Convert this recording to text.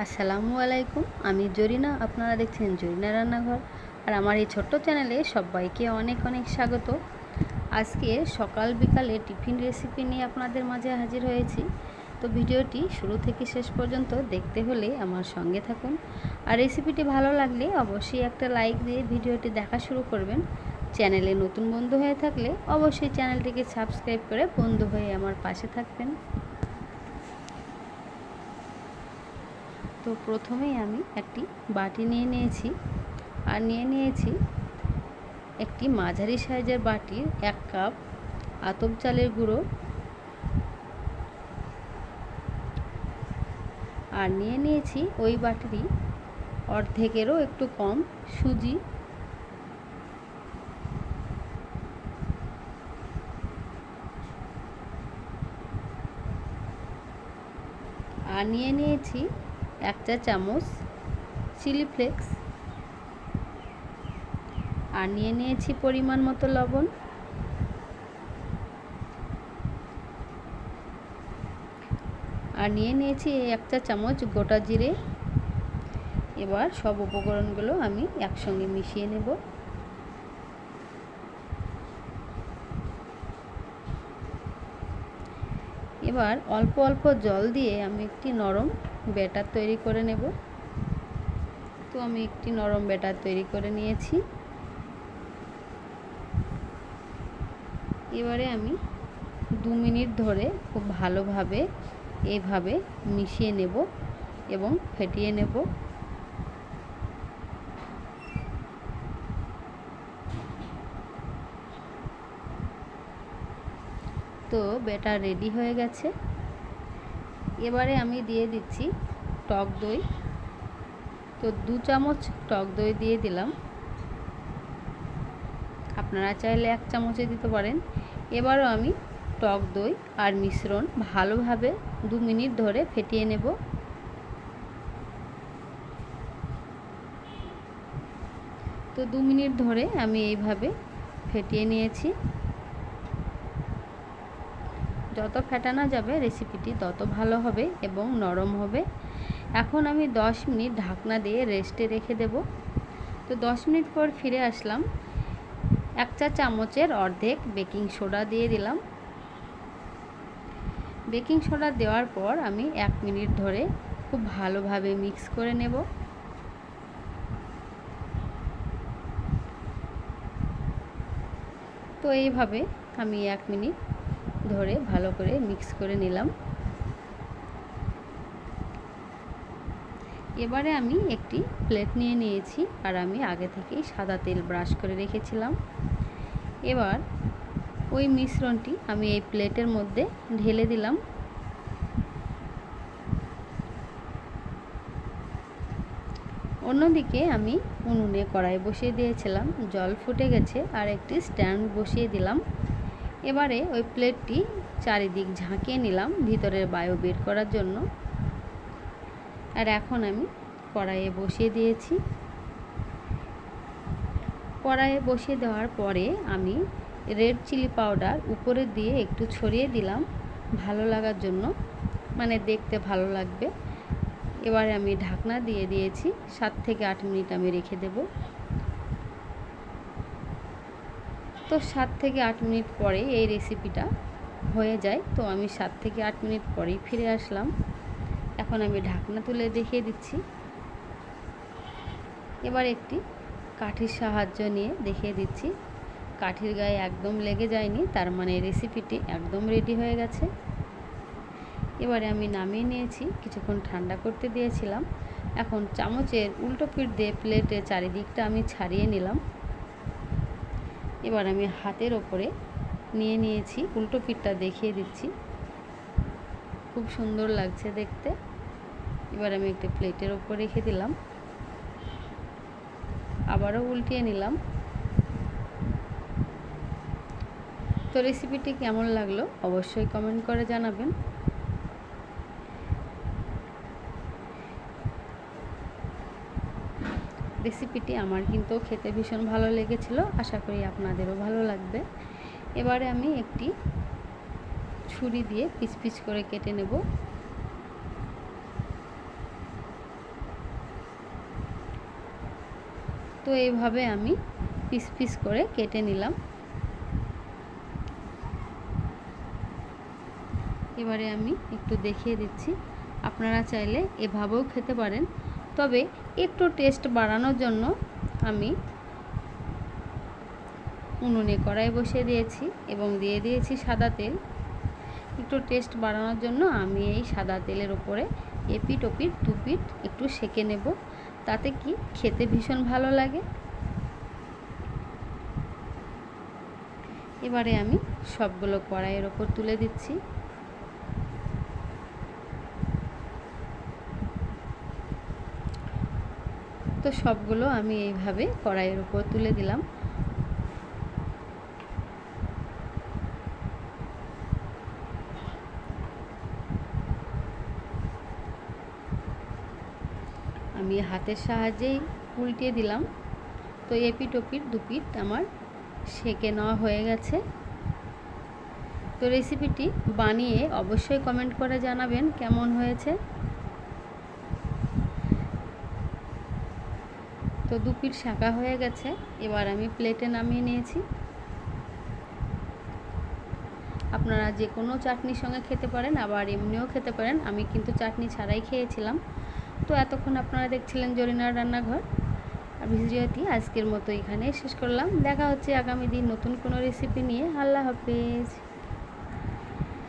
আসসালামু আলাইকুম। আমি জরিনা, আপনারা দেখছেন জরিনা রান্নাঘর। আর আমার এই ছোট্ট চ্যানেলে সবাইকে অনেক অনেক স্বাগত। আজকে সকাল বিকালে টিফিন রেসিপি নিয়ে আপনাদের মাঝে হাজির হয়েছি। তো ভিডিওটি শুরু থেকে শেষ পর্যন্ত দেখতে হলে আমার সঙ্গে থাকুন। আর রেসিপিটি ভালো লাগলে অবশ্যই একটা লাইক দিয়ে ভিডিওটি দেখা শুরু করবেন। চ্যানেলে নতুন বন্ধু হয়ে থাকলে অবশ্যই চ্যানেলটিকে সাবস্ক্রাইব করে বন্ধু হয়ে আমার পাশে থাকবেন। তো প্রথমেই আমি একটি বাটি নিয়ে নিয়েছি, আর নিয়ে নিয়েছি একটি মাঝারি সাইজের বাটির 1 কাপ আতপ চালের গুঁড়ো, আর নিয়ে নিয়েছি ওই বাটিরই অর্ধেকেরও একটু কম সুজি, আর নিয়ে নিয়েছি 1 চা চামচ চিলি ফ্লেক্স, আর নিয়ে নিয়েছি পরিমাণ মতো লবণ, আর নিয়ে নিয়েছি 1 চা চামচ গোটা জিরে। এবার সব উপকরণগুলো আমি একসঙ্গে মিশিয়ে নেব। এবার অল্প অল্প জল দিয়ে আমি একটি নরম ব্যাটার তৈরি করে নেব। তো আমি একটি নরম ব্যাটার তৈরি করে নিয়েছি। এবারে আমি 2 মিনিট ধরে খুব ভালোভাবে এইভাবে মিশিয়ে নেব এবং ফেটিয়ে নেব। তো ব্যাটার রেডি হয়ে গেছে। এবারে আমি দিয়ে দিচ্ছি টক দই। তো 2 চামচ টক দই দিয়ে দিলাম, আপনারা চাইলে 1 চামচে দিতে পারেন। এবারও আমি টক দই আর মিশ্রণ ভালোভাবে 2 মিনিট ধরে ফেটিয়ে নেব। তো 2 মিনিট ধরে আমি এইভাবে ফেটিয়ে নিয়েছি। যত ফেটানো যাবে রেসিপিটি তত ভালো হবে এবং নরম হবে। এখন আমি 10 মিনিট ঢাকনা দিয়ে রেস্টে রেখে দেব। তো 10 মিনিট পর ফিরে আসলাম। 1 চা চামচের অর্ধেক বেকিং সোডা দিয়ে দিলাম। বেকিং সোডা দেওয়ার পর আমি 1 মিনিট ধরে খুব ভালোভাবে মিক্স করে নেব। তো এইভাবে আমি 1 মিনিট ধরে ভালো করে মিক্স করে নিলাম। এবারে আমি একটি প্লেট নিয়ে নিয়েছি, আর আমি আগে থেকেই সাদা তেল ব্রাশ করে রেখেছিলাম। এবার ওই মিশ্রণটি আমি এই প্লেটের মধ্যে ঢেলে দিলাম। অন্যদিকে আমি উনুনে কড়াই বসিয়ে দিয়েছিলাম, জল ফুটে গেছে, আর একটি স্ট্যান্ড বসিয়ে দিলাম। এবারে ওই প্লেটটি চারিদিক ঝাঁকিয়ে নিলাম ভিতরের বায়ু বের করার জন্য। আর এখন আমি কড়াইয়ে বসিয়ে দিয়েছি। কড়াইয়ে বসিয়ে দেওয়ার পরে আমি রেড চিলি পাউডার উপরে দিয়ে একটু ছড়িয়ে দিলাম ভালো লাগার জন্য, মানে দেখতে ভালো লাগবে। এবারে আমি ঢাকনা দিয়ে দিয়েছি। 7 থেকে 8 মিনিট আমি রেখে দেব। তো 7 থেকে 8 মিনিট পরে এই রেসিপিটা হয়ে যায়। তো আমি 7 থেকে 8 মিনিট পরেই ফিরে আসলাম। এখন আমি ঢাকনা তুলে দেখিয়ে দিচ্ছি। এবার একটি কাঠির সাহায্য নিয়ে দেখিয়ে দিচ্ছি। কাঠির গায়ে একদম লেগে যায়নি, তার মানে রেসিপিটি একদম রেডি হয়ে গেছে। এবারে আমি নামিয়ে নিয়েছি, কিছুক্ষণ ঠান্ডা করতে দিয়েছিলাম। এখন চামচের উল্টো পিঠ দিয়ে প্লেটের চারিদিকটা আমি ছাড়িয়ে নিলাম। এবার আমি হাতের ওপরে নিয়ে নিয়েছি, উল্টো পিঠটা দেখিয়ে দিচ্ছি। খুব সুন্দর লাগছে দেখতে। এবার আমি একটা প্লেটের ওপর রেখে দিলাম, আবারও উল্টিয়ে নিলাম। তো রেসিপিটি কেমন লাগলো অবশ্যই কমেন্ট করে জানাবেন। রেসিপিটি আমার কিন্তু খেতে ভীষণ ভালো লেগেছিল, আশা করি আপনাদেরও ভালো লাগবে। এবারে আমি একটি ছুরি দিয়ে পিস পিস করে কেটে নেব। তো এইভাবে আমি পিস পিস করে কেটে নিলাম। এবারে আমি একটু দেখিয়ে দিচ্ছি, আপনারা চাইলে এভাবেও খেতে পারেন, তবে একটু টেস্ট বাড়ানোর জন্য আমি উনুনে কড়াই বসিয়ে দিয়েছি এবং দিয়ে দিয়েছি সাদা তেল। একটু টেস্ট বাড়ানোর জন্য আমি এই সাদা তেলের উপরে এপিট ওপিট দুপিট একটু সেঁকে নেব, তাতে কি খেতে ভীষণ ভালো লাগে। এবারে আমি সবগুলো কড়াইয়ের ওপর তুলে দিচ্ছি। তো সবগুলো আমি এইভাবে কড়াইয়ের উপর তুলে দিলাম। আমি হাতের সাহায্যেই উল্টিয়ে দিলাম। তো এপিট ওপিট দুপিট আমার সেঁকে নেওয়া হয়ে গেছে। তো রেসিপিটি বানিয়ে অবশ্যই কমেন্ট করে জানাবেন কেমন হয়েছে। তো দুপিট শাঁকা হয়ে গেছে, এবার আমি প্লেটে নামিয়ে নিয়েছি। আপনারা যে কোনো চাটনির সঙ্গে খেতে পারেন, আবার এমনিও খেতে পারেন। আমি কিন্তু চাটনি ছাড়াই খেয়েছিলাম। তো এতক্ষণ আপনারা দেখছিলেন জরিনার রান্নাঘর। আর ভিডিওটি আজকের মতো এখানেই শেষ করলাম। দেখা হচ্ছে আগামী দিন নতুন কোনো রেসিপি নিয়ে। আল্লাহ হাফেজ।